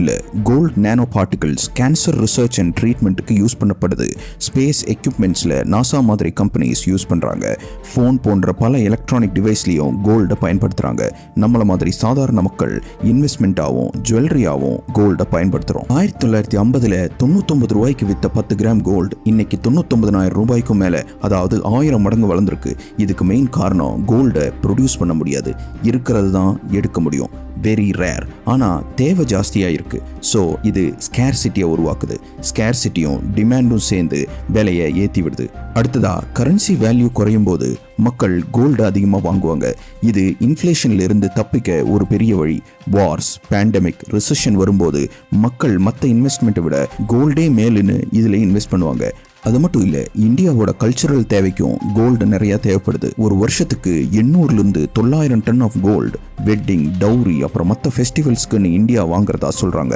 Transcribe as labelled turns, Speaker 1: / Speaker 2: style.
Speaker 1: இல்ல, gold nano particles cancer research and ட்ரீட்மெண்ட்டுக்கு use பண்ணப்படுது. ஸ்பேஸ் எக்யூப்மெண்ட்ஸ்ல நாசா மாதிரி கம்பெனிஸ் யூஸ் பண்றாங்க. போன் போன்ற பல எலக்ட்ரானிக் டிவைஸ்லயும் கோல்ட பயன்படுத்துறாங்க. நம்மள மாதிரி சாதாரண மக்கள் இன்வெஸ்ட்மெண்ட்டாவும் ஜுவல்லரியாவும் கோல்ட பயன்படுத்துறோம். 1950ல 99 ரூபாய்க்கு வித்த 10 கிராம் கோல்டு இன்னைக்கு 99,000 ரூபாய்க்கும் மேல, அதாவது 1000 மடங்கு வளர்ந்துருக்கு. இதுக்கு மெயின் காரணம் கோல்ட ப்ரொடியூஸ் பண்ண முடியாது, இருக்கிறது தான் எடுக்க முடியும். Very rare. ஆனா தேவை ஜாஸ்தியா இருக்கு. ஸோ இது ஸ்கேர்சிட்டியை உருவாக்குது. ஸ்கேர்சிட்டியும் டிமாண்டும் சேர்ந்து விலையை ஏற்றி விடுது. அடுத்ததா கரன்சி வேல்யூ குறையும் போது மக்கள் கோல்டு அதிகமாக வாங்குவாங்க. இது இன்ஃப்ளேஷன்ல இருந்து தப்பிக்க ஒரு பெரிய வழி. வார்ஸ், பேண்டமிக், ரிசெஷன் வரும்போது மக்கள் மற்ற இன்வெஸ்ட்மெண்ட்டை விட கோல்டே மேலுன்னு இதில் இன்வெஸ்ட் பண்ணுவாங்க. அது மட்டும் இல்ல, இந்தியாவோட கல்ச்சரல் தேவைக்கும் கோல்டு நிறைய தேவைப்படுது. ஒரு வருஷத்துக்கு 800 to 900 ton of gold wedding, dowry, அப்புறம் மற்ற ஃபெஸ்டிவல்ஸ்க்குன்னு இந்தியா வாங்குறதா சொல்றாங்க.